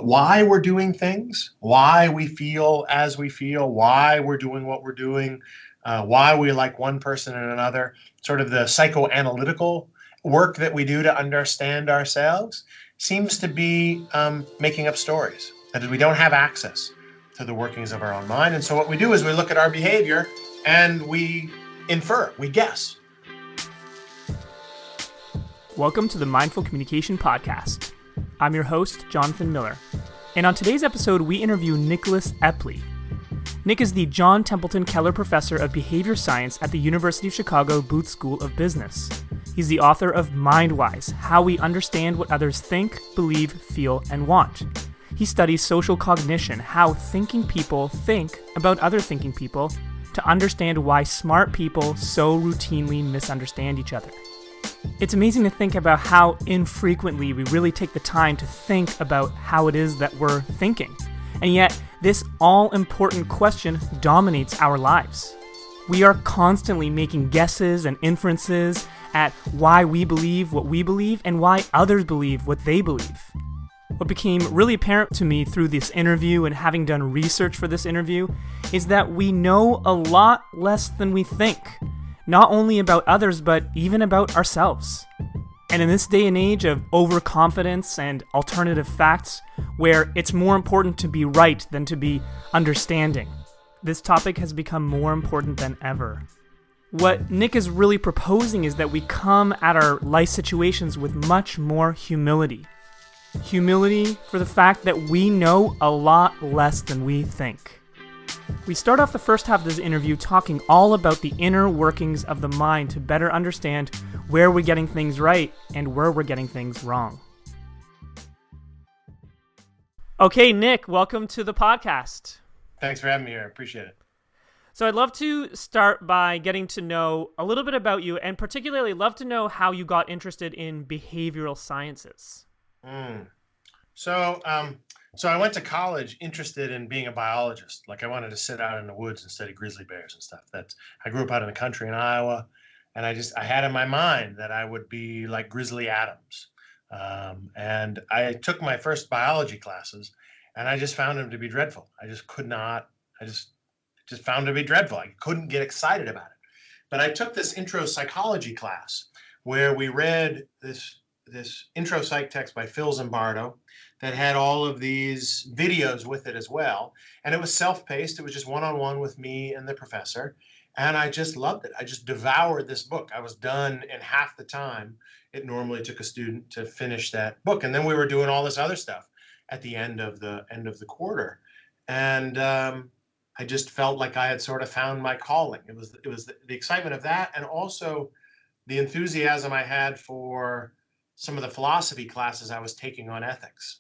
why we're doing things, why we feel as we feel, why we're doing what we're doing, why we like one person and another, sort of the psychoanalytical work that we do to understand ourselves seems to be making up stories, that we don't have access to the workings of our own mind. And so what we do is we look at our behavior and we infer, we guess. Welcome to the Mindful Communication Podcast. I'm your host, Jonathan Miller. And on today's episode, we interview Nicholas Epley. Nick is the John Templeton Keller Professor of Behavior Science at the University of Chicago Booth School of Business. He's the author of Mindwise, How We Understand What Others Think, Believe, Feel, and Want. He studies social cognition, how thinking people think about other thinking people, to understand why smart people so routinely misunderstand each other. It's amazing to think about how infrequently we really take the time to think about how it is that we're thinking. And yet, this all-important question dominates our lives. We are constantly making guesses and inferences at why we believe what we believe and why others believe what they believe. What became really apparent to me through this interview and having done research for this interview is that we know a lot less than we think. Not only about others, but even about ourselves. And in this day and age of overconfidence and alternative facts, where it's more important to be right than to be understanding, this topic has become more important than ever. What Nick is really proposing is that we come at our life situations with much more humility. Humility for the fact that we know a lot less than we think. We start off the first half of this interview talking all about the inner workings of the mind to better understand where we're getting things right and where we're getting things wrong. Okay, Nick, welcome to the podcast. Thanks for having me here. I appreciate it. So I'd love to start by getting to know a little bit about you, and particularly love to know how you got interested in behavioral sciences. So I went to college interested in being a biologist. Like I wanted to sit out in the woods and study grizzly bears and stuff. I grew up out in the country in Iowa, and I had in my mind that I would be like Grizzly Adams. And I took my first biology classes, and I just found them to be dreadful. I just could not. I just found them to be dreadful. I couldn't get excited about it. But I took this intro psychology class where we read this intro psych text by Phil Zimbardo that had all of these videos with it as well. And it was self-paced. It was just one-on-one with me and the professor. And I just loved it. I just devoured this book. I was done in half the time it normally took a student to finish that book. And then we were doing all this other stuff at the end of the quarter. And I just felt like I had sort of found my calling. It was the excitement of that, and also the enthusiasm I had for some of the philosophy classes I was taking on ethics.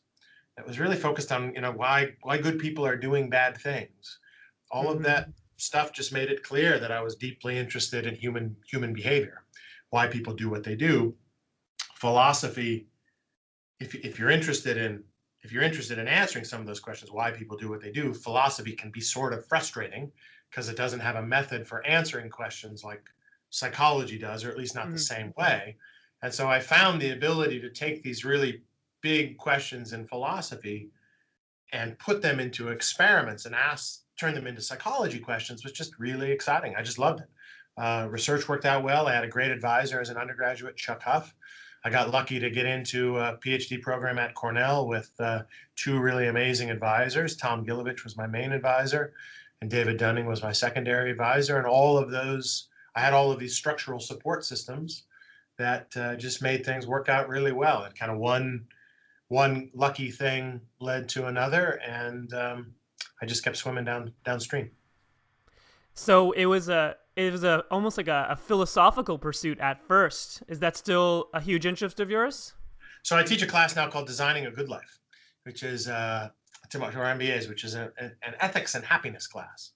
That was really focused on, why good people are doing bad things. All of that stuff just made it clear that I was deeply interested in human behavior, why people do what they do. Philosophy, if you're interested in answering some of those questions, why people do what they do, philosophy can be sort of frustrating because it doesn't have a method for answering questions like psychology does, or at least not the same way. And so I found the ability to take these really big questions in philosophy and put them into experiments and turn them into psychology questions was just really exciting. I just loved it. Research worked out well. I had a great advisor as an undergraduate, Chuck Huff. I got lucky to get into a PhD program at Cornell with two really amazing advisors. Tom Gilovich was my main advisor, and David Dunning was my secondary advisor. And I had all of these structural support systems that just made things work out really well. And kind of one lucky thing led to another, and I just kept swimming downstream. So it was almost like a philosophical pursuit at first. Is that still a huge interest of yours? So I teach a class now called Designing a Good Life, which is to our MBAs, which is an ethics and happiness class.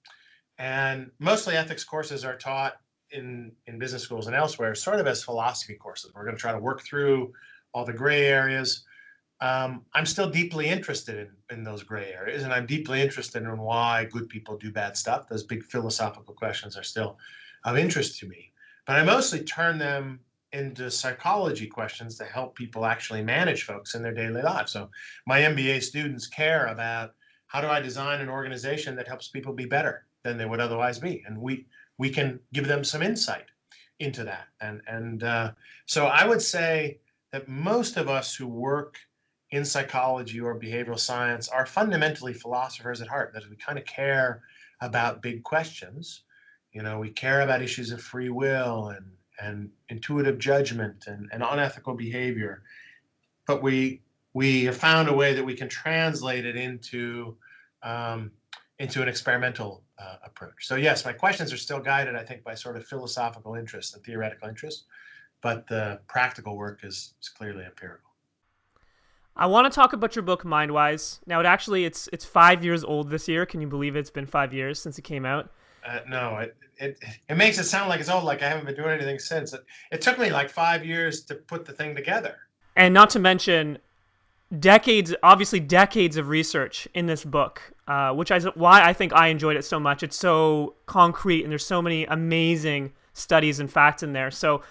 And mostly ethics courses are taught in business schools and elsewhere, sort of as philosophy courses. We're going to try to work through all the gray areas. I'm still deeply interested in those gray areas, and I'm deeply interested in why good people do bad stuff. Those big philosophical questions are still of interest to me. But I mostly turn them into psychology questions to help people actually manage folks in their daily lives. So my MBA students care about, how do I design an organization that helps people be better than they would otherwise be? And we can give them some insight into that. So I would say that most of us who work in psychology or behavioral science are fundamentally philosophers at heart, that we kind of care about big questions. We care about issues of free will and intuitive judgment and unethical behavior, but we have found a way that we can translate it into an experimental approach. So yes, my questions are still guided, I think, by sort of philosophical interest and theoretical interest, but the practical work is clearly empirical. I want to talk about your book, Mindwise. Now, it's 5 years old this year. Can you believe it's been 5 years since it came out? No, it makes it sound like it's old, like I haven't been doing anything since. It took me like 5 years to put the thing together. And not to mention decades of research in this book, which is why I think I enjoyed it so much. It's so concrete, and there's so many amazing studies and facts in there. So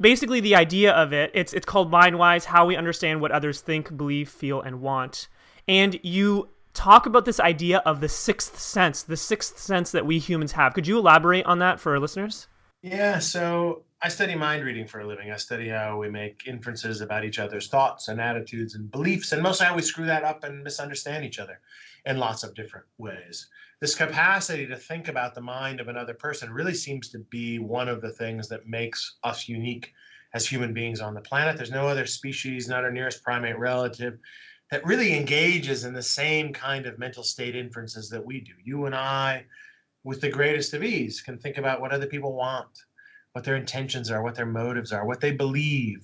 basically the idea of it's called Mindwise, How We Understand What Others Think, Believe, Feel, and Want. And you talk about this idea of the sixth sense that we humans have. Could you elaborate on that for our listeners? Yeah, so I study mind reading for a living. I study how we make inferences about each other's thoughts and attitudes and beliefs, and mostly how we screw that up and misunderstand each other in lots of different ways. This capacity to think about the mind of another person really seems to be one of the things that makes us unique as human beings on the planet. There's no other species, not our nearest primate relative, that really engages in the same kind of mental state inferences that we do. You and I, with the greatest of ease, can think about what other people want, what their intentions are, what their motives are, what they believe,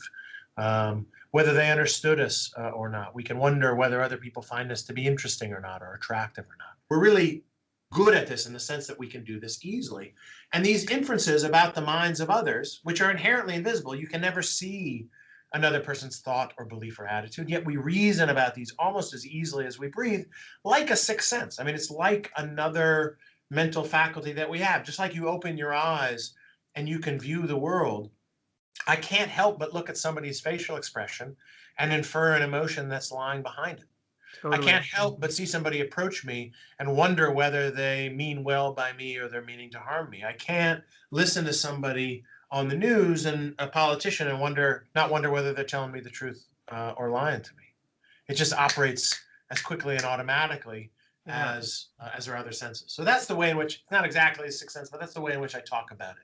whether they understood us or not. We can wonder whether other people find us to be interesting or not, or attractive or not. We're really good at this in the sense that we can do this easily. And these inferences about the minds of others, which are inherently invisible, you can never see another person's thought or belief or attitude, yet we reason about these almost as easily as we breathe, like a sixth sense. I mean, it's like another mental faculty that we have. Just like you open your eyes and you can view the world, I can't help but look at somebody's facial expression and infer an emotion that's lying behind it. Totally. I can't help but see somebody approach me and wonder whether they mean well by me or they're meaning to harm me. I can't listen to somebody on the news and a politician and not wonder whether they're telling me the truth or lying to me. It just operates as quickly and automatically as our other senses. So that's the way in which, not exactly the sixth sense, but that's the way in which I talk about it.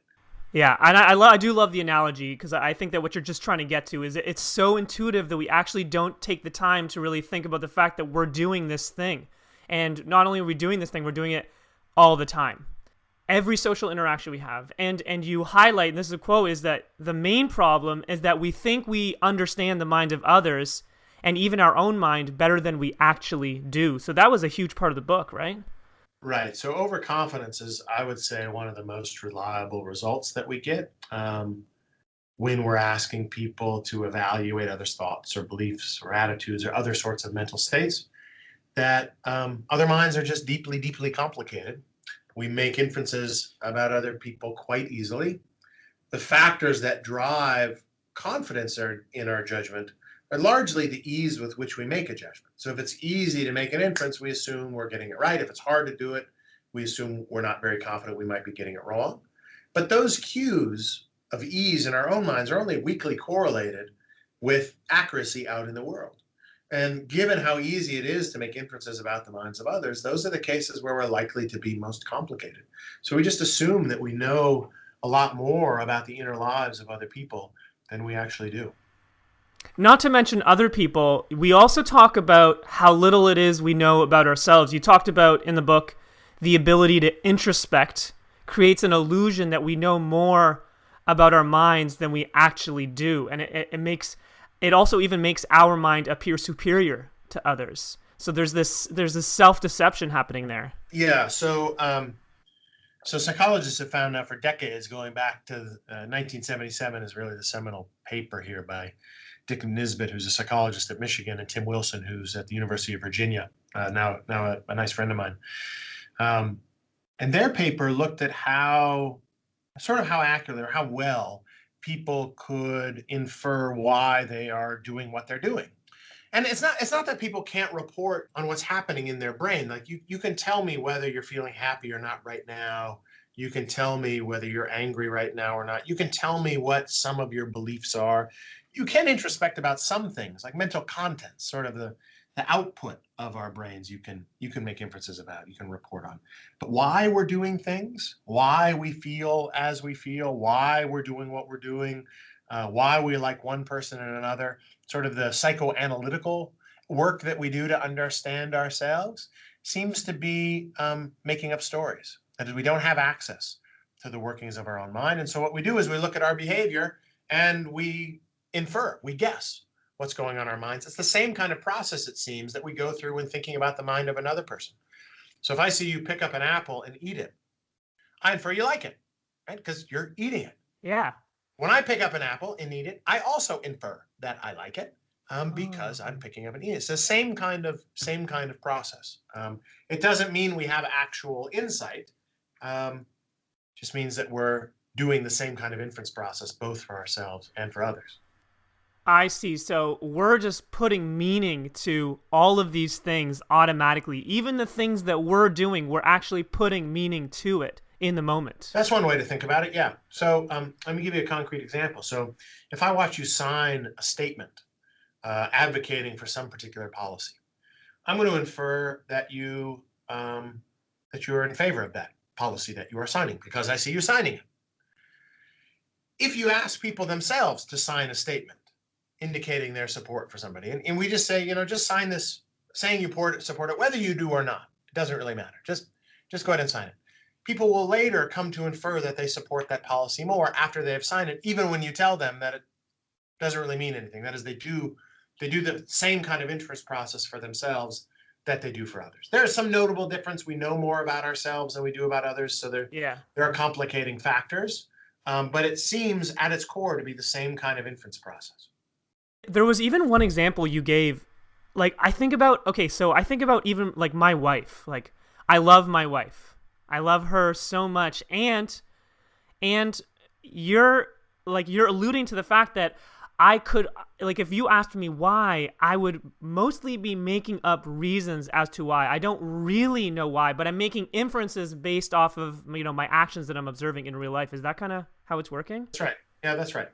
Yeah, and I do love the analogy, because I think that what you're just trying to get to is it's so intuitive that we actually don't take the time to really think about the fact that we're doing this thing. And not only are we doing this thing, we're doing it all the time. Every social interaction we have. And you highlight, and this is a quote, is that the main problem is that we think we understand the mind of others and even our own mind better than we actually do. So that was a huge part of the book, right? Right. So overconfidence is, I would say, one of the most reliable results that we get when we're asking people to evaluate others' thoughts or beliefs or attitudes or other sorts of mental states, that other minds are just deeply, deeply complicated. We make inferences about other people quite easily. The factors that drive confidence in our judgment are largely the ease with which we make a judgment. So if it's easy to make an inference, we assume we're getting it right. If it's hard to do it, we assume we're not very confident we might be getting it wrong. But those cues of ease in our own minds are only weakly correlated with accuracy out in the world. And given how easy it is to make inferences about the minds of others, those are the cases where we're likely to be most complicated. So we just assume that we know a lot more about the inner lives of other people than we actually do. Not to mention other people, we also talk about how little it is we know about ourselves. You talked about in the book the ability to introspect creates an illusion that we know more about our minds than we actually do. And it also even makes our mind appear superior to others. So there's this self-deception happening there. Yeah. So psychologists have found out for decades, going back to 1977 is really the seminal paper here by Dick Nisbett, who's a psychologist at Michigan, and Tim Wilson, who's at the University of Virginia, now a nice friend of mine. And their paper looked at how accurate or how well people could infer why they are doing what they're doing. And it's not that people can't report on what's happening in their brain. Like you can tell me whether you're feeling happy or not right now. You can tell me whether you're angry right now or not. You can tell me what some of your beliefs are. You can introspect about some things, like mental content, sort of the output of our brains. You can make inferences about, you can report on. But why we're doing things, why we feel as we feel, why we're doing what we're doing, why we like one person and another, sort of the psychoanalytical work that we do to understand ourselves seems to be making up stories. That is, we don't have access to the workings of our own mind. And so what we do is we look at our behavior and we infer, we guess what's going on in our minds. It's the same kind of process, it seems, that we go through when thinking about the mind of another person. So if I see you pick up an apple and eat it, I infer you like it, right? Because you're eating it. Yeah. When I pick up an apple and eat it, I also infer that I like it because I'm picking up and eating it. It's the same kind of process. It doesn't mean we have actual insight. Just means that we're doing the same kind of inference process, both for ourselves and for others. I see. So we're just putting meaning to all of these things automatically. Even the things that we're doing, we're actually putting meaning to it in the moment. That's one way to think about it, yeah. So let me give you a concrete example. So if I watch you sign a statement advocating for some particular policy, I'm going to infer that you are in favor of that policy that you are signing because I see you signing it. If you ask people themselves to sign a statement indicating their support for somebody, and we just say, just sign this saying you support it, whether you do or not, it doesn't really matter. Just go ahead and sign it. People will later come to infer that they support that policy more after they have signed it, even when you tell them that it doesn't really mean anything. That is, they do the same kind of interest process for themselves that they do for others. There's some notable difference. We know more about ourselves than we do about others, so there are complicating factors. But it seems at its core to be the same kind of inference process. There was even one example you gave, like I think about even like my wife. Like I love my wife. I love her so much, and you're alluding to the fact that I could, like, if you asked me why, I would mostly be making up reasons as to why. I don't really know why, but I'm making inferences based off of, my actions that I'm observing in real life. Is that kind of how it's working? That's right. Yeah, that's right.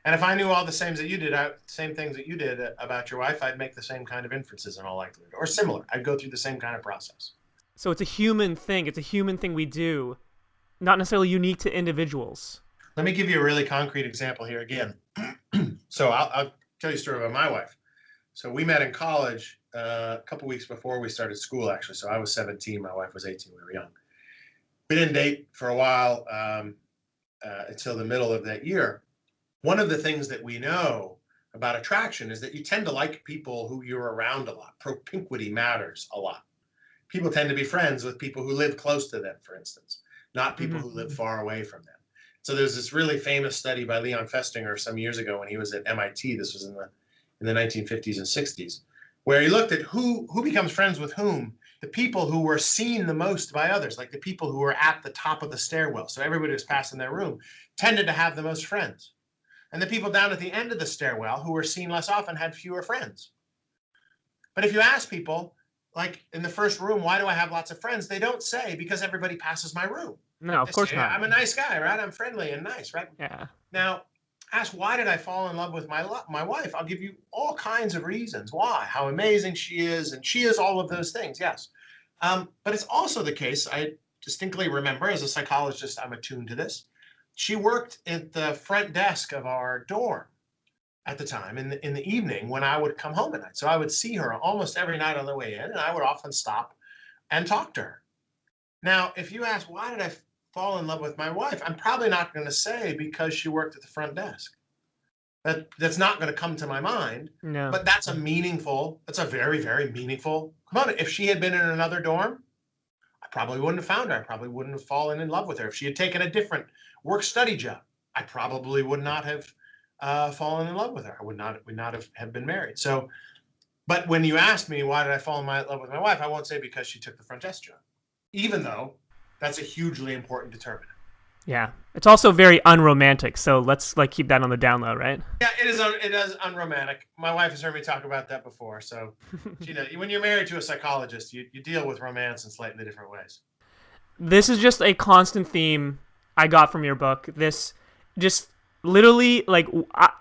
And if I knew all the same things that you did about your wife, I'd make the same kind of inferences in all likelihood, or similar. I'd go through the same kind of process. So it's a human thing. It's a human thing we do, not necessarily unique to individuals. Let me give you a really concrete example here again. So I'll tell you a story about my wife. So we met in college a couple weeks before we started school, actually. So I was 17, my wife was 18, we were young. We didn't date for a while until the middle of that year. One of the things that we know about attraction is that you tend to like people who you're around a lot. Propinquity matters a lot. People tend to be friends with people who live close to them, for instance, not people who live far away from them. So there's this really famous study by Leon Festinger some years ago when he was at MIT. This was in the 1950s and 60s, where he looked at who becomes friends with whom. The people who were seen the most by others, like the people who were at the top of the stairwell, so everybody was passing their room, tended to have the most friends. And the people down at the end of the stairwell who were seen less often had fewer friends. But if you ask people, like in the first room, why do I have lots of friends? They don't say because everybody passes my room. No, of course not. I'm a nice guy, right? I'm friendly and nice, right? Yeah. Now, ask why did I fall in love with my wife? I'll give you all kinds of reasons why. How amazing she is, and she is all of those things, yes. But it's also the case, I distinctly remember, as a psychologist, I'm attuned to this. She worked at the front desk of our dorm at the time in the evening when I would come home at night. So I would see her almost every night on the way in, and I would often stop and talk to her. Now, if you ask, why did I fall in love with my wife? I'm probably not going to say because she worked at the front desk. That's not going to come to my mind. No. But that's a very, very meaningful component. If she had been in another dorm, I probably wouldn't have found her. I probably wouldn't have fallen in love with her. If she had taken a different work-study job, I probably would not have fallen in love with her. I would not have been married. So, but when you ask me why did I fall in love with my wife, I won't say because she took the front desk job, even though that's a hugely important determinant. Yeah. It's also very unromantic, so let's keep that on the down low, right? Yeah, it is. It is unromantic. My wife has heard me talk about that before. So, when you're married to a psychologist, you deal with romance in slightly different ways. This is just a constant theme I got from your book. This just literally,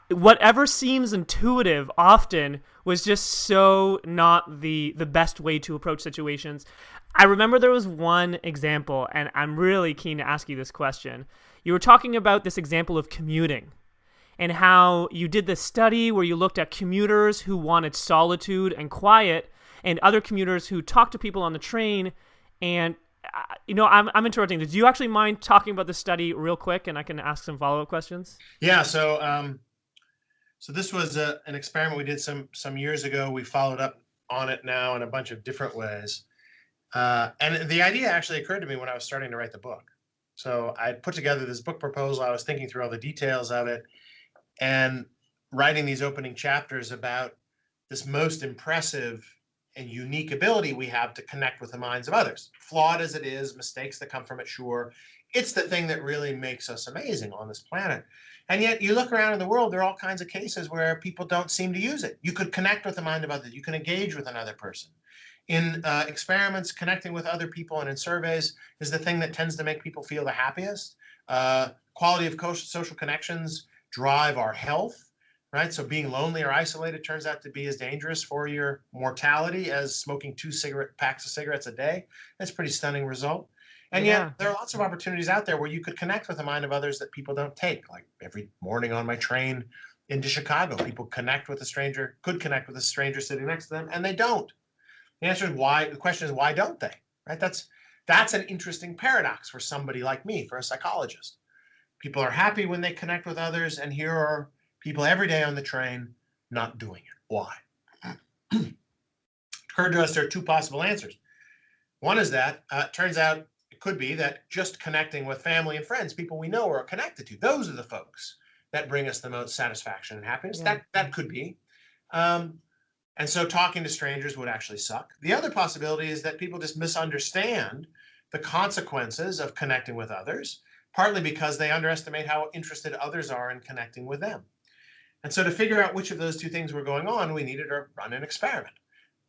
whatever seems intuitive often was just so not the best way to approach situations. I remember there was one example, and I'm really keen to ask you this question. You were talking about this example of commuting and how you did this study where you looked at commuters who wanted solitude and quiet and other commuters who talked to people on the train. And, I'm interrupting. Do you actually mind talking about this study real quick, and I can ask some follow-up questions? Yeah, so this was an experiment we did some years ago. We followed up on it now in a bunch of different ways. And the idea actually occurred to me when I was starting to write the book. So I put together this book proposal. I was thinking through all the details of it and writing these opening chapters about this most impressive and unique ability we have to connect with the minds of others. Flawed as it is, mistakes that come from it, sure. It's the thing that really makes us amazing on this planet. And yet you look around in the world, there are all kinds of cases where people don't seem to use it. You could connect with the mind of others. You can engage with another person. In experiments, connecting with other people and in surveys is the thing that tends to make people feel the happiest. Quality of social connections drive our health, right? So being lonely or isolated turns out to be as dangerous for your mortality as smoking 2 packs of cigarettes a day. That's a pretty stunning result. And yet there are lots of opportunities out there where you could connect with the mind of others that people don't take. Like every morning on my train into Chicago, people could connect with a stranger sitting next to them, and they don't. The answer is why. The question is, why don't they? Right? That's an interesting paradox for somebody like me, for a psychologist. People are happy when they connect with others, and here are people every day on the train not doing it. Why? It occurred to us there are 2 possible answers. One is that it turns out it could be that just connecting with family and friends, people we know or are connected to, those are the folks that bring us the most satisfaction and happiness. Yeah. That could be. And so talking to strangers would actually suck. The other possibility is that people just misunderstand the consequences of connecting with others, partly because they underestimate how interested others are in connecting with them. And so to figure out which of those 2 things were going on, we needed to run an experiment.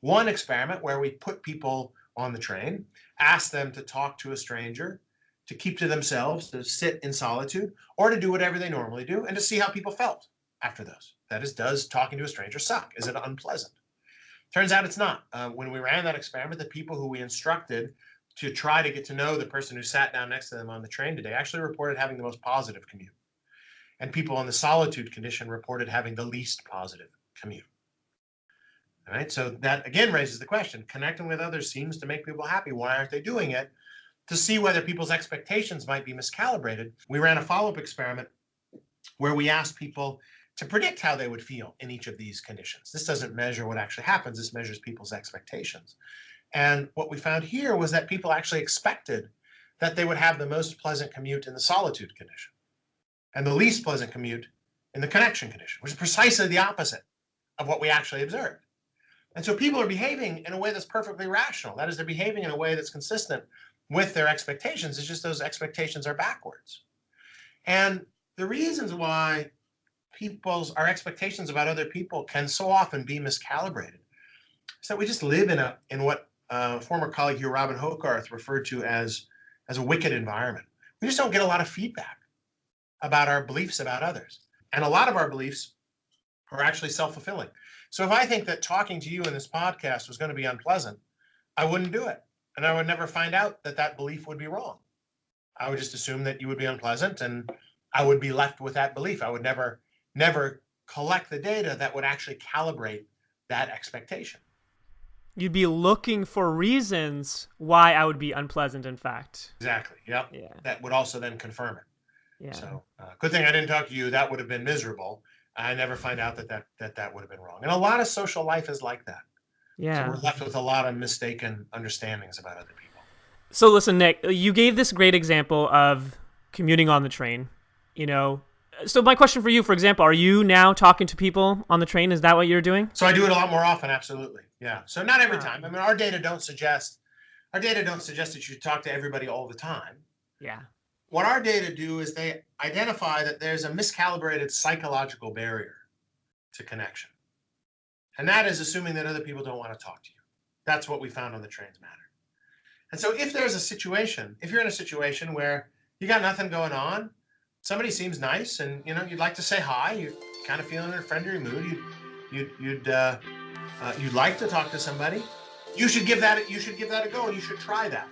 One experiment where we put people on the train, asked them to talk to a stranger, to keep to themselves, to sit in solitude, or to do whatever they normally do, and to see how people felt after those. That is, does talking to a stranger suck? Is it unpleasant? Turns out it's not. When we ran that experiment, the people who we instructed to try to get to know the person who sat down next to them on the train today actually reported having the most positive commute. And people on the solitude condition reported having the least positive commute. All right, so that again raises the question, connecting with others seems to make people happy. Why aren't they doing it? To see whether people's expectations might be miscalibrated, we ran a follow-up experiment where we asked people to predict how they would feel in each of these conditions. This doesn't measure what actually happens. This measures people's expectations. And what we found here was that people actually expected that they would have the most pleasant commute in the solitude condition and the least pleasant commute in the connection condition, which is precisely the opposite of what we actually observed. And so people are behaving in a way that's perfectly rational. That is, they're behaving in a way that's consistent with their expectations. It's just those expectations are backwards. And the reasons why our expectations about other people can so often be miscalibrated is that we just live in what former colleague here, Robin Hogarth, referred to as a wicked environment. We just don't get a lot of feedback about our beliefs about others. And a lot of our beliefs are actually self-fulfilling. So if I think that talking to you in this podcast was going to be unpleasant, I wouldn't do it. And I would never find out that belief would be wrong. I would just assume that you would be unpleasant and I would be left with that belief. I would never collect the data that would actually calibrate that expectation. You'd be looking for reasons why I would be unpleasant, in fact. Exactly. Yep. Yeah. That would also then confirm it. Yeah. So good thing I didn't talk to you. That would have been miserable. I never find out that would have been wrong. And a lot of social life is like that. Yeah. So we're left with a lot of mistaken understandings about other people. So listen, Nick, you gave this great example of commuting on the train, So my question for you, for example, are you now talking to people on the train? Is that what you're doing? So I do it a lot more often, absolutely. Yeah. So not every time. I mean, our data don't suggest that you should talk to everybody all the time. Yeah. what our data do is they identify that there's a miscalibrated psychological barrier to connection. And that is assuming that other people don't want to talk to you. That's what we found on the trains matter. And so if there's a situation, if you're in a situation where you got nothing going on, somebody seems nice and you'd like to say hi, you're kind of feeling in a friendly mood, you'd like to talk to somebody, you should give that a go and you should try that.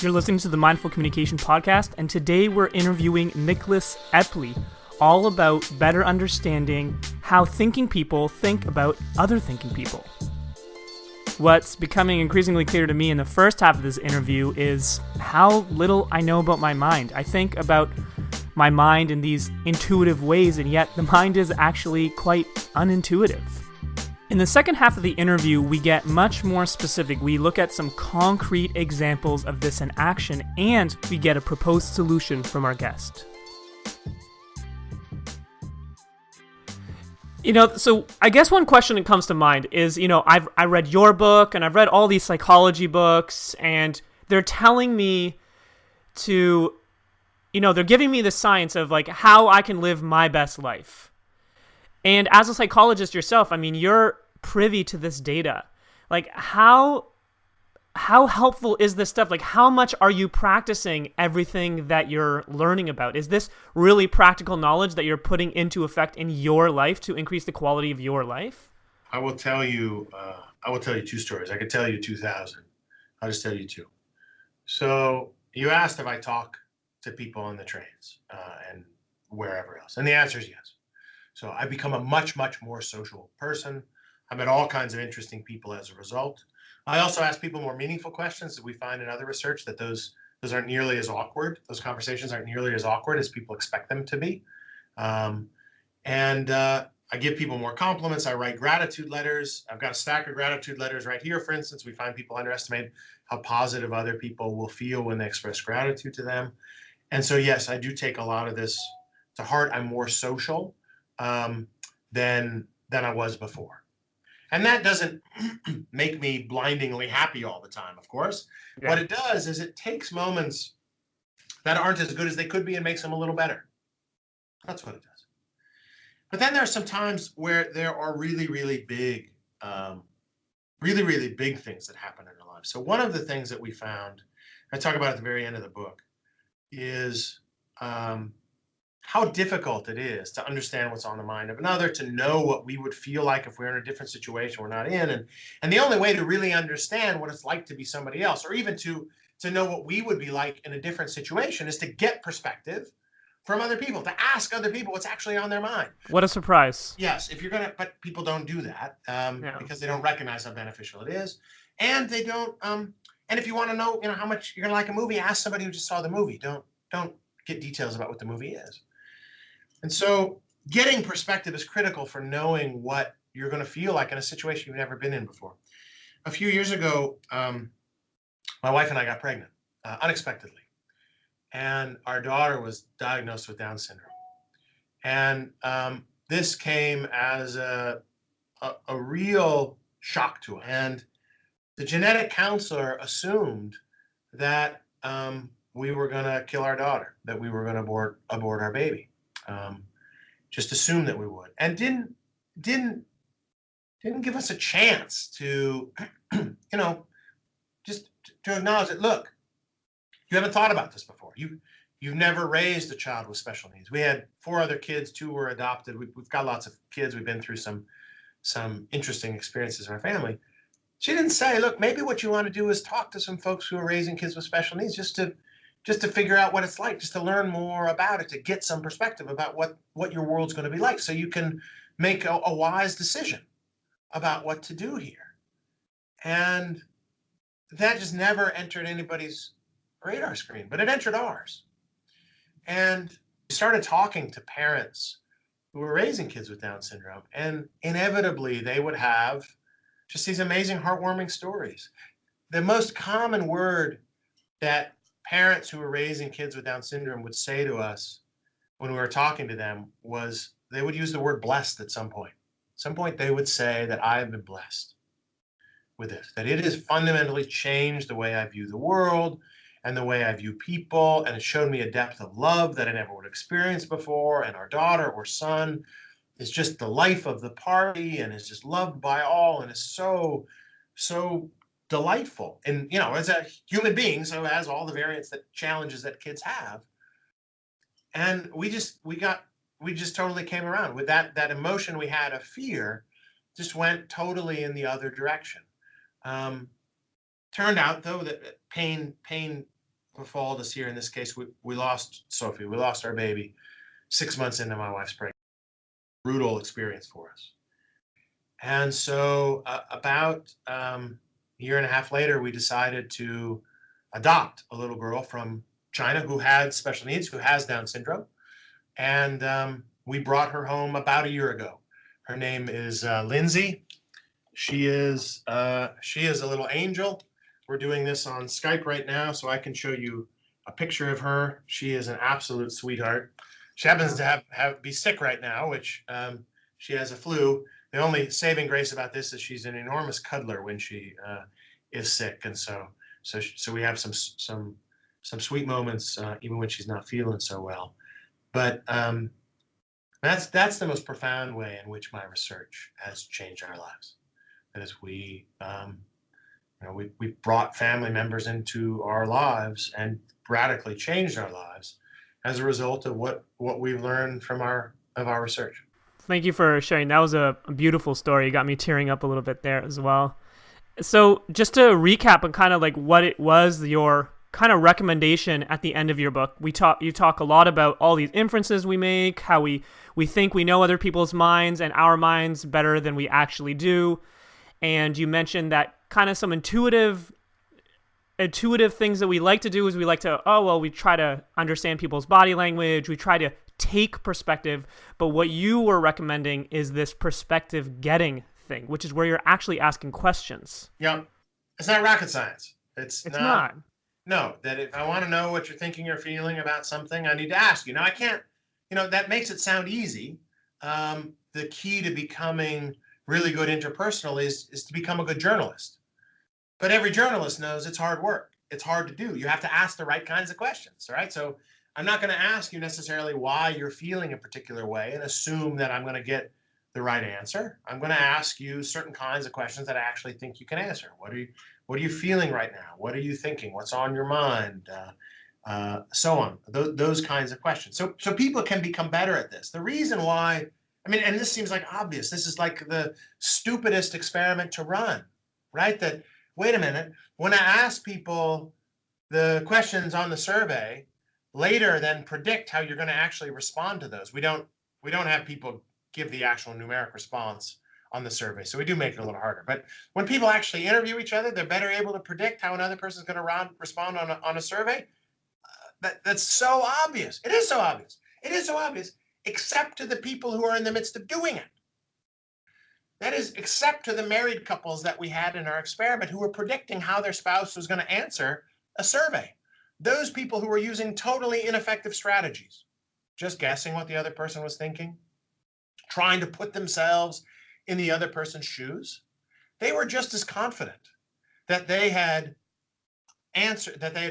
You're listening to the Mindful Communication Podcast, and today we're interviewing Nicholas Epley, all about better understanding how thinking people think about other thinking people. What's becoming increasingly clear to me in the first half of this interview is how little I know about my mind. I think about my mind in these intuitive ways, and yet the mind is actually quite unintuitive. In the second half of the interview, we get much more specific. We look at some concrete examples of this in action, and we get a proposed solution from our guest. So I guess one question that comes to mind is, I read your book and I've read all these psychology books, and they're telling me to, they're giving me the science of like how I can live my best life. And as a psychologist yourself, you're privy to this data. Like how helpful is this stuff? Like how much are you practicing everything that you're learning about? Is this really practical knowledge that you're putting into effect in your life to increase the quality of your life? I will tell you two stories. I could tell you 2,000. I'll just tell you two. So you asked if I talk to people on the trains and wherever else. And the answer is yes. So I've become a much, much more social person. I met all kinds of interesting people as a result. I also ask people more meaningful questions that we find in other research that those aren't nearly as awkward. Those conversations aren't nearly as awkward as people expect them to be. I give people more compliments. I write gratitude letters. I've got a stack of gratitude letters right here, for instance. We find people underestimate how positive other people will feel when they express gratitude to them. And so, yes, I do take a lot of this to heart. I'm more social than I was before. And that doesn't make me blindingly happy all the time, of course. Yeah. What it does is it takes moments that aren't as good as they could be and makes them a little better. That's what it does. But then there are some times where there are really, really big things that happen in our lives. So one of the things that we found, I talk about at the very end of the book, is how difficult it is to understand what's on the mind of another, to know what we would feel like if we're in a different situation we're not in. And the only way to really understand what it's like to be somebody else, or even to know what we would be like in a different situation, is to get perspective from other people, to ask other people what's actually on their mind. What a surprise. Yes, but people don't do that because they don't recognize how beneficial it is. And they don't, and if you want to know, how much you're going to like a movie, ask somebody who just saw the movie. Don't get details about what the movie is. And so getting perspective is critical for knowing what you're going to feel like in a situation you've never been in before. A few years ago, my wife and I got pregnant unexpectedly. And our daughter was diagnosed with Down syndrome. And this came as a real shock to us. And the genetic counselor assumed that we were going to kill our daughter, that we were going to abort our baby. Just assumed that we would, and didn't give us a chance to, just to acknowledge that. Look, you haven't thought about this before. You've never raised a child with special needs. We had 4 other kids. 2 were adopted. We've got lots of kids. We've been through some interesting experiences in our family. She didn't say, look, maybe what you want to do is talk to some folks who are raising kids with special needs, just to figure out what it's like, just to learn more about it, to get some perspective about what your world's going to be like, so you can make a wise decision about what to do here. And that just never entered anybody's radar screen, but it entered ours. And we started talking to parents who were raising kids with Down syndrome, and inevitably they would have just these amazing, heartwarming stories. The most common word that parents who were raising kids with Down syndrome would say to us when we were talking to them was they would use the word blessed at some point. At some point they would say that I have been blessed with this, that it has fundamentally changed the way I view the world and the way I view people. And it showed me a depth of love that I never would experience before. And our daughter or son is just the life of the party and is just loved by all and is so, so delightful. And, as a human being, so has all the challenges that kids have. And we just totally came around with that emotion we had of fear, just went totally in the other direction. Turned out though that pain befalled us here. In this case, we lost Sophie. We lost our baby 6 months into my wife's pregnancy. Brutal experience for us. And so about a year and a half later, we decided to adopt a little girl from China who had special needs, who has Down syndrome. And we brought her home about a year ago. Her name is Lindsay. She is a little angel. We're doing this on Skype right now, so I can show you a picture of her. She is an absolute sweetheart. She happens to be sick right now, which she has a flu. The only saving grace about this is she's an enormous cuddler when she is sick, and so we have some sweet moments even when she's not feeling so well. But that's the most profound way in which my research has changed our lives. That is, we brought family members into our lives and radically changed our lives as a result of what we've learned from our research. Thank you for sharing. That was a beautiful story. You got me tearing up a little bit there as well. So just to recap on kind of like what it was, your kind of recommendation at the end of your book, you talk a lot about all these inferences we make, how we think we know other people's minds and our minds better than we actually do. And you mentioned that kind of some intuitive things that we like to do is we try to understand people's body language. We try to take perspective. But what you were recommending is this perspective getting thing, which is where you're actually asking questions. Yeah. It's not rocket science. It's not. No, that if I want to know what you're thinking or feeling about something, I need to ask you. Now, I can't, that makes it sound easy. The key to becoming really good interpersonal is to become a good journalist. But every journalist knows it's hard work. It's hard to do. You have to ask the right kinds of questions, right? So I'm not going to ask you necessarily why you're feeling a particular way and assume that I'm going to get the right answer. I'm going to ask you certain kinds of questions that I actually think you can answer. What are you feeling right now? What are you thinking? What's on your mind? So on. Those kinds of questions. So people can become better at this. The reason why, and this seems like obvious. This is like the stupidest experiment to run, right? That, wait a minute, when I ask people the questions on the survey, later then predict how you're going to actually respond to those. We don't have people give the actual numeric response on the survey. So we do make it a little harder. But when people actually interview each other, they're better able to predict how another person's going to respond on a survey. That's so obvious. It is so obvious. It is so obvious, except to the people who are in the midst of doing it. That is, except to the married couples that we had in our experiment who were predicting how their spouse was going to answer a survey. Those people who were using totally ineffective strategies, just guessing what the other person was thinking, trying to put themselves in the other person's shoes, they were just as confident that they had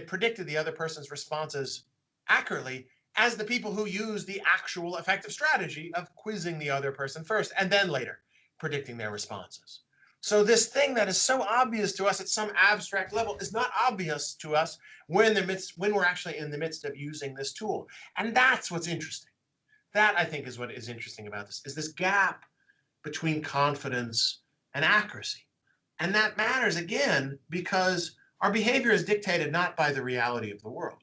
predicted the other person's responses accurately as the people who used the actual effective strategy of quizzing the other person first and then later predicting their responses. So this thing that is so obvious to us at some abstract level is not obvious to us when we're actually in the midst of using this tool. And that's what's interesting. That, I think, is what is interesting about this, is this gap between confidence and accuracy. And that matters, again, because our behavior is dictated not by the reality of the world.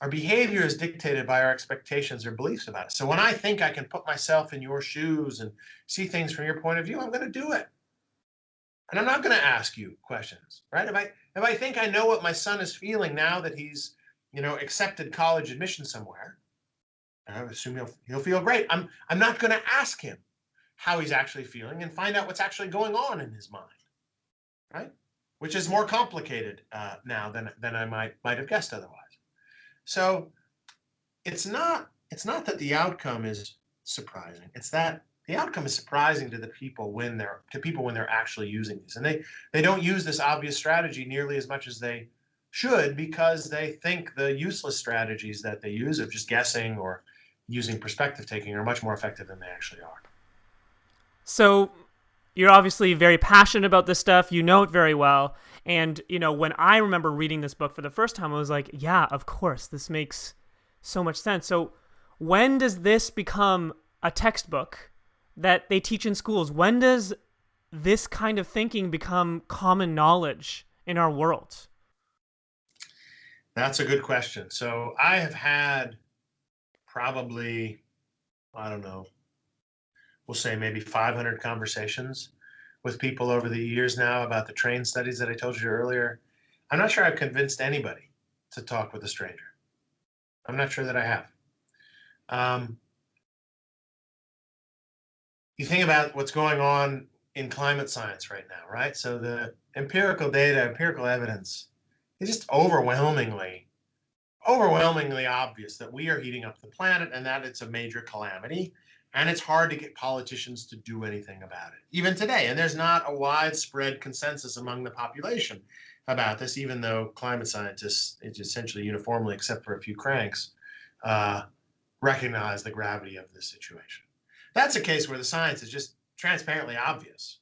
Our behavior is dictated by our expectations or beliefs about it. So when I think I can put myself in your shoes and see things from your point of view, I'm going to do it. And I'm not going to ask you questions, right? If I think I know what my son is feeling now that he's, accepted college admission somewhere, I assume he'll feel great. I'm not going to ask him how he's actually feeling and find out what's actually going on in his mind, right? Which is more complicated now than I might have guessed otherwise. So it's not that the outcome is surprising. It's that the outcome is surprising to people when they're actually using these. And they don't use this obvious strategy nearly as much as they should, because they think the useless strategies that they use of just guessing or using perspective taking are much more effective than they actually are. So you're obviously very passionate about this stuff. You know it very well. And, when I remember reading this book for the first time, I was like, yeah, of course, this makes so much sense. So when does this become a textbook that they teach in schools? When does this kind of thinking become common knowledge in our world? That's a good question. So I have had probably, I don't know, we'll say maybe 500 conversations with people over the years now about the train studies that I told you earlier. I'm not sure I've convinced anybody to talk with a stranger. I'm not sure that I have. You think about what's going on in climate science right now, right? So the empirical data, empirical evidence is just overwhelmingly obvious that we are heating up the planet and that it's a major calamity. And it's hard to get politicians to do anything about it, even today. And there's not a widespread consensus among the population about this, even though climate scientists, it's essentially uniformly, except for a few cranks, recognize the gravity of this situation. That's a case where the science is just transparently obvious.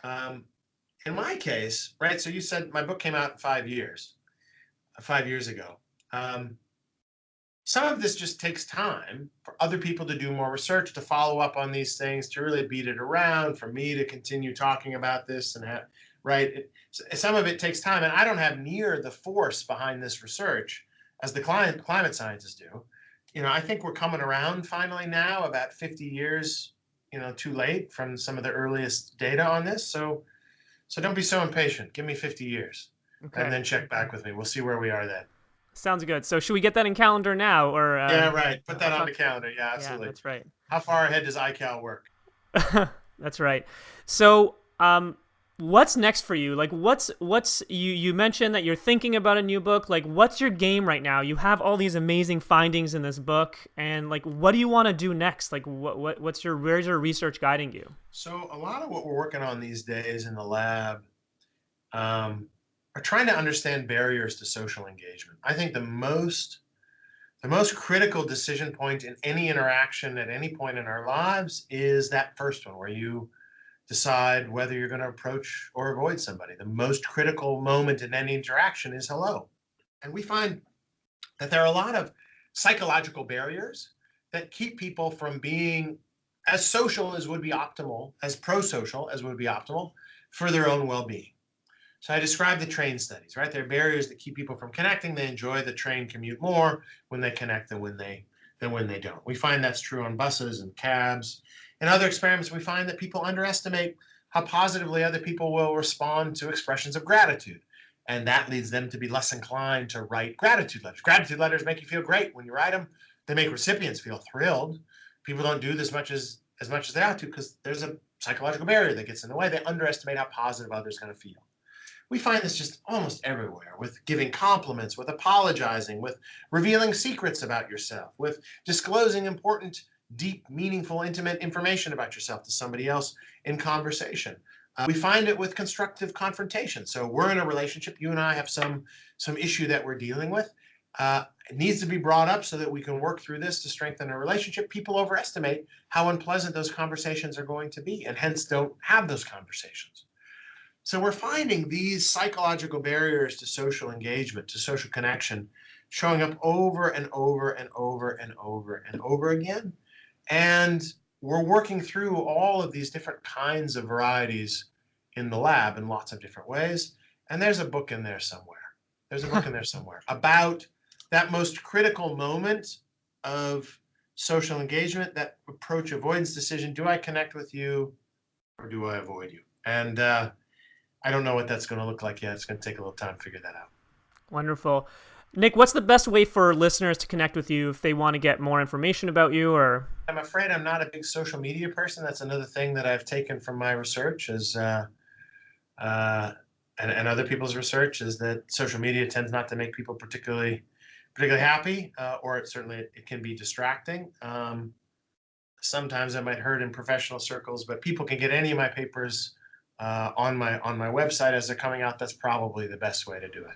In my case, right, so you said my book came out in 5 years ago. Some of this just takes time for other people to do more research, to follow up on these things, to really beat it around, for me to continue talking about this and some of it takes time, and I don't have near the force behind this research as the climate scientists do. I think we're coming around finally now, about 50 years, too late from some of the earliest data on this. So don't be so impatient. Give me 50 years, okay, and then check back with me. We'll see where we are then. Sounds good. So should we get that in calendar now, or? Yeah, right. Put that on the calendar. Yeah, absolutely. Yeah, that's right. How far ahead does iCal work? That's right. So, what's next for you? Like, what's you mentioned that you're thinking about a new book. Like, what's your game right now? You have all these amazing findings in this book, and like, what do you want to do next? Like, where's your research guiding you? So, a lot of what we're working on these days in the lab, are trying to understand barriers to social engagement. I think the most critical decision point in any interaction at any point in our lives is that first one, where you decide whether you're going to approach or avoid somebody. The most critical moment in any interaction is hello. And we find that there are a lot of psychological barriers that keep people from being as social as would be optimal, as pro-social as would be optimal for their own well-being. So I described the train studies, right? There are barriers that keep people from connecting. They enjoy the train commute more when they connect than when they don't. We find that's true on buses and cabs. In other experiments, we find that people underestimate how positively other people will respond to expressions of gratitude. And that leads them to be less inclined to write gratitude letters. Gratitude letters make you feel great when you write them. They make recipients feel thrilled. People don't do this as much as they ought to because there's a psychological barrier that gets in the way. They underestimate how positive others are going to feel. We find this just almost everywhere, with giving compliments, with apologizing, with revealing secrets about yourself, with disclosing important, deep, meaningful, intimate information about yourself to somebody else in conversation. We find it with constructive confrontation. So we're in a relationship. You and I have some issue that we're dealing with. It needs to be brought up so that we can work through this to strengthen a relationship. People overestimate how unpleasant those conversations are going to be, and hence don't have those conversations. So we're finding these psychological barriers to social engagement, to social connection, showing up over and over and over and over and over again. And we're working through all of these different kinds of varieties in the lab in lots of different ways. And there's a book in there somewhere. About that most critical moment of social engagement, that approach avoidance decision. Do I connect with you or do I avoid you? And I don't know what that's going to look like yet. It's going to take a little time to figure that out. Wonderful. Nick, what's the best way for listeners to connect with you if they want to get more information about you? Or I'm afraid I'm not a big social media person. That's another thing that I've taken from my research and other people's research, is that social media tends not to make people particularly happy, or it can be distracting. Sometimes I might hurt in professional circles, but people can get any of my papers on my website as they're coming out. That's probably the best way to do it.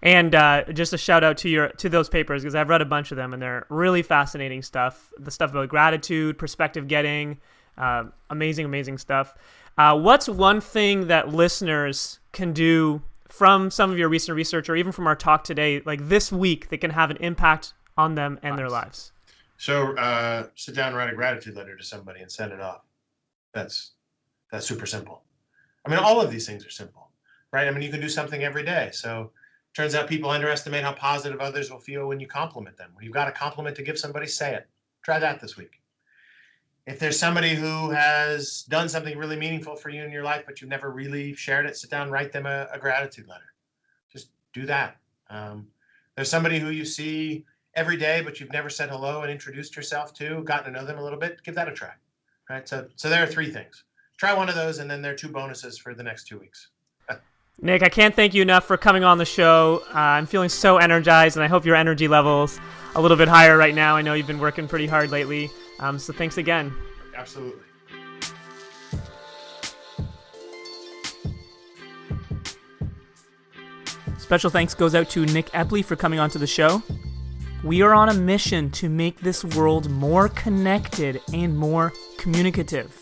And just a shout out to those papers, because I've read a bunch of them and they're really fascinating stuff. The stuff about gratitude, perspective getting, amazing stuff. What's one thing that listeners can do from some of your recent research or even from our talk today, like this week, that can have an impact on them and their lives? So sit down and write a gratitude letter to somebody and send it off. That's super simple. I mean, all of these things are simple, right? I mean, you can do something every day. So turns out people underestimate how positive others will feel when you compliment them. When you've got a compliment to give somebody, say it. Try that this week. If there's somebody who has done something really meaningful for you in your life, but you've never really shared it, sit down and write them a gratitude letter. Just do that. There's somebody who you see every day, but you've never said hello and introduced yourself to, gotten to know them a little bit, give that a try. Right? So there are 3 things. Try one of those, and then there are 2 bonuses for the next 2 weeks. Nick, I can't thank you enough for coming on the show. I'm feeling so energized, and I hope your energy level's a little bit higher right now. I know you've been working pretty hard lately, so thanks again. Absolutely. Special thanks goes out to Nick Epley for coming onto the show. We are on a mission to make this world more connected and more communicative.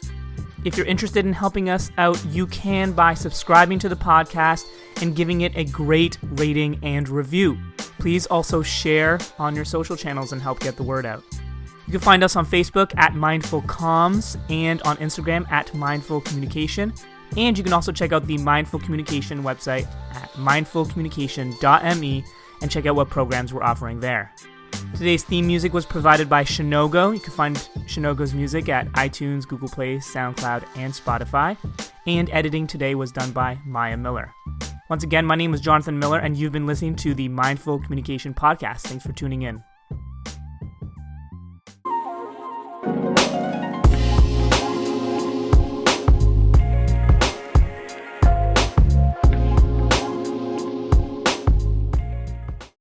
If you're interested in helping us out, you can by subscribing to the podcast and giving it a great rating and review. Please also share on your social channels and help get the word out. You can find us on Facebook at Mindful Comms and on Instagram at Mindful Communication. And you can also check out the Mindful Communication website at mindfulcommunication.me and check out what programs we're offering there. Today's theme music was provided by Shinogo. You can find Shinogo's music at iTunes, Google Play, SoundCloud, and Spotify. And editing today was done by Maya Miller. Once again, my name is Jonathan Miller, and you've been listening to the Mindful Communication Podcast. Thanks for tuning in.